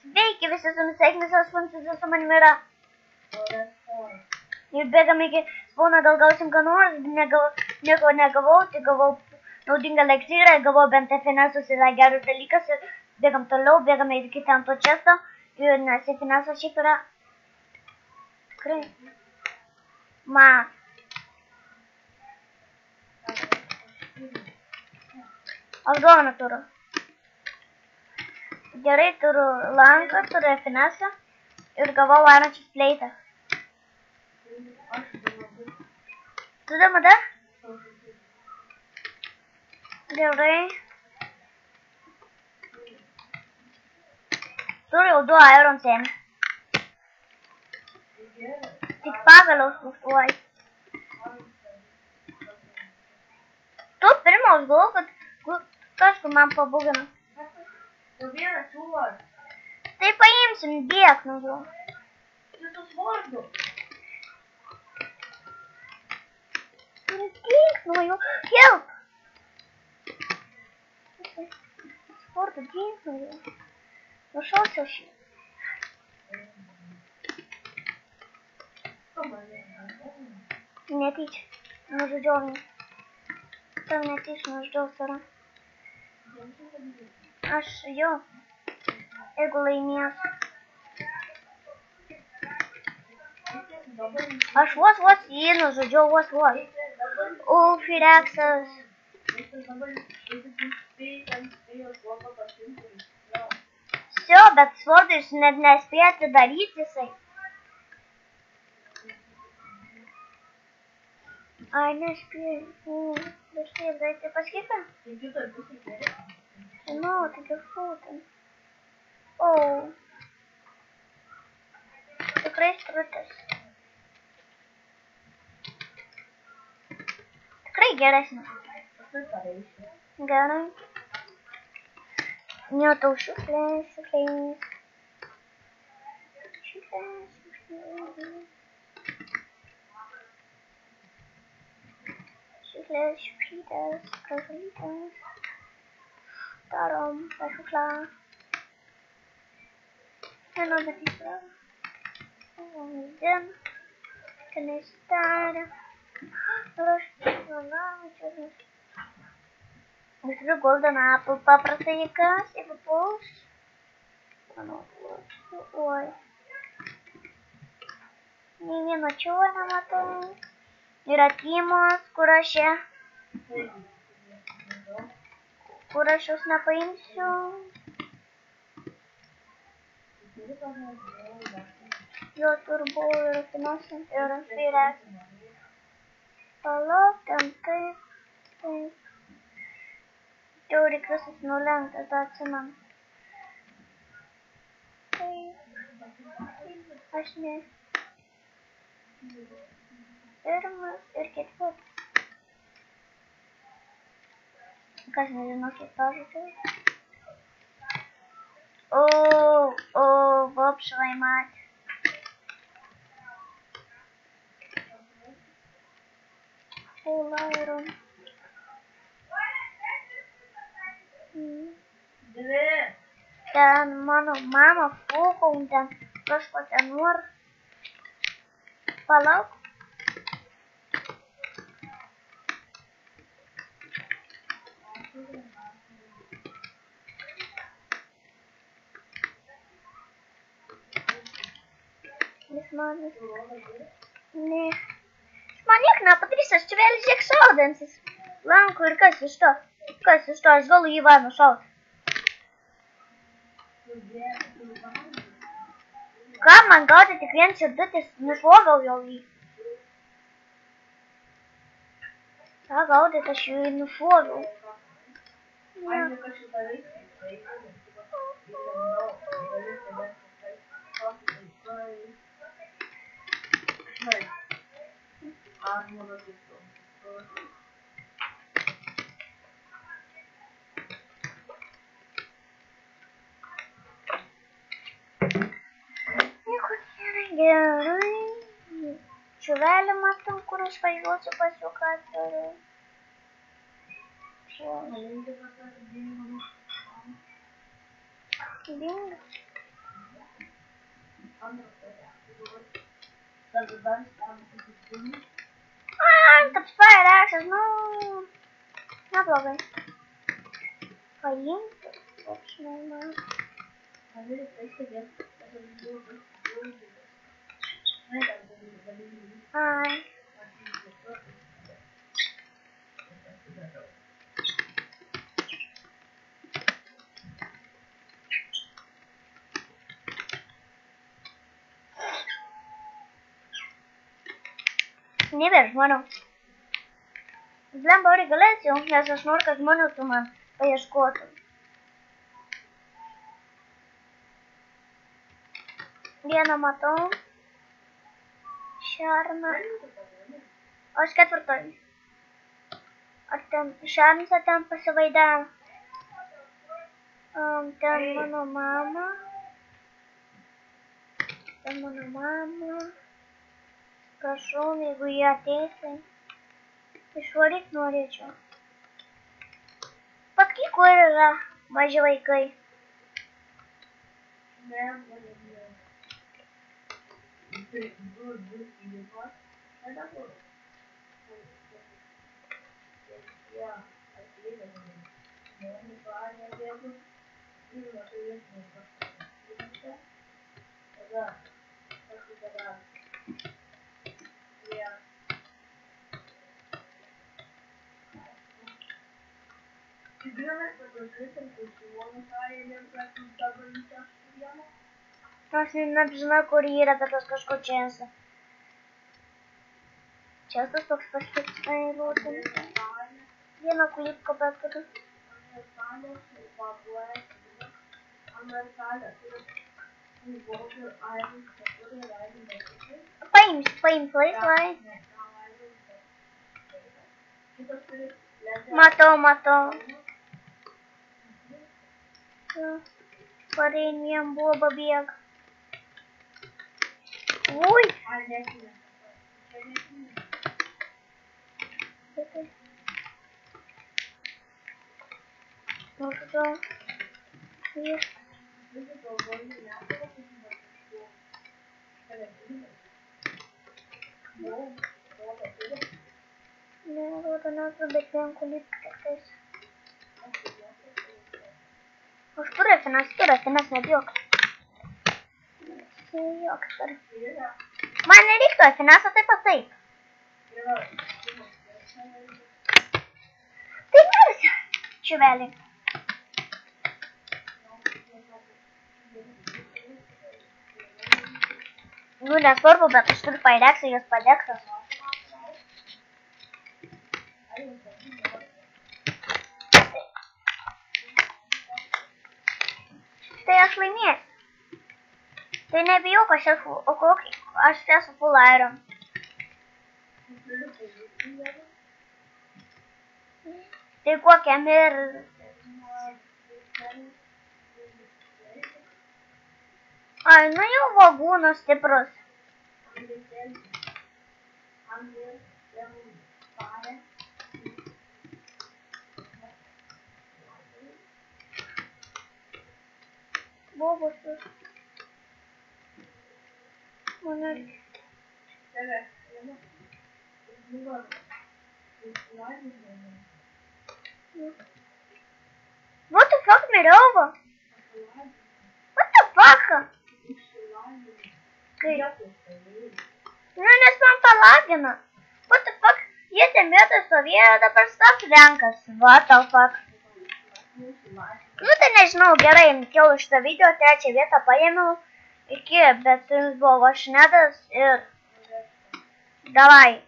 Sveiki visi, su jumis sveikinasi Prancūzijos, su manimi yra. Ir bėgam iki spawno, gal gausim ką nors, nieko negavau, tai gavau naudingą eleksyrą, gavau bent FNS yra geras dalykas ir bėgam toliau, bėgame iki ten to često, ir nes FNS šiaip yra tikrai Aš dovaną turiu. Gerai, turiu lanką, turiu FNS ir gavau varančius pleitą. Tu damada? Gerai. Turiu jau 2 iron semi. Tik pagaliau užuoj. Tu pirmą užgalvo, kad kažkur man pabugina. Tai paimsim, dėk nuo. Dėk nuo jų. Help! Sportu, dėk nuo jų. Nušausiu aš jį. Netyčia. Nužudžiau jį. Tam netyčia nužudžiau sarą. Aš jau. Jeigu laimėsiu. Aš vos jį nužudžiau, vos. Fireksas. Все, bet svordai jūs net nespėjate daryti jisai. Ai, nespėjau. Dažnai, tai pasakyti? Žinau, tai gefūtin. O. Tikrai strutis. Tikrai geresnis. Gerai. Neotau šiukšlės. Šiukšlytės, gražulytės. Darom, tą šiukšlą. Žinau, bet jis yra. Vien. Kanistarė. Ir aš čia. Aš turiu golden apple, paprastai jėgas, jeigu puls. Oi. Nei vieno čia nematau. Yra Timos, kur aš jūs nepaimsiu. Jo turbu ir finansų ir firės. Palauk, ten taip. Jau reik visas nulenkti, tą atsimenu. Aš ne. Pirmas ir ketvirtas. Kas nežinau, kiek pažadžiau. Vopšlai matė. Lairon. Ten mano mama fūko, ten kažko ten nor. Palauk. Jis man ne. Man niek nepadarys, aš čia vėl žiek šaudantis. Lanku ir kas iš to? Kas iš to? Aš galiu jį va nušaut. Ką man gauti tik vien širdutis? Nušvogal jau jį. Ką gauti, aš jį nušvogal. Nieko nėra gerai. Čiuvelį matom, kur aš važiuosiu pas jų katerį. Dingas. Kad spēlēšas, nu, neblogai. Paimti, koks normāli. Ai. Nebērš manu. Blemba arī galēsi, un es esmu orkas manu, tu man paieškotu. Viena mato. Šārna. Uz ketvirtoj. Ar ten šārnas ar ten pasavaidā. Ten mano mama. Prašau, jeigu jie ateisi. Išvaryk norėčiau. Pasakyk, kur yra maži vaikai. Aš net žinau, kur yra, bet aš kažkur čia esu. Čestas toks pasitiktai rūtin. Vieną kulipką paskatau. Paims laisvai. Matau. Parein buvo babėg. Ui! Nu, šito. Nerodo, bet vien kulipką tiktais. Už tur refinas nebijok. Joks tur. Man nereiktų finansą taip pat taip. Tai nersi, čiuvelį. Nu, nesvarbu, bet aš turiu paideksą, jos padeksas. Tai aš laimėsiu. Tai nebijok, aš esu full iron. Tai kokiam ir... Ai, nu jau vagūnas stiprus. Bobusius. What the fuck, Mirova? What the fuck? Nu, nes man palagina. What the fuck? Jie ten vietoj stovėjo, dabar stop renkas. What the fuck? Nu, tai nežinau, gerai, jau iš tą video trečią vietą paėmiau. Iki, bet su jums buvo Vašnedas ir... Davai.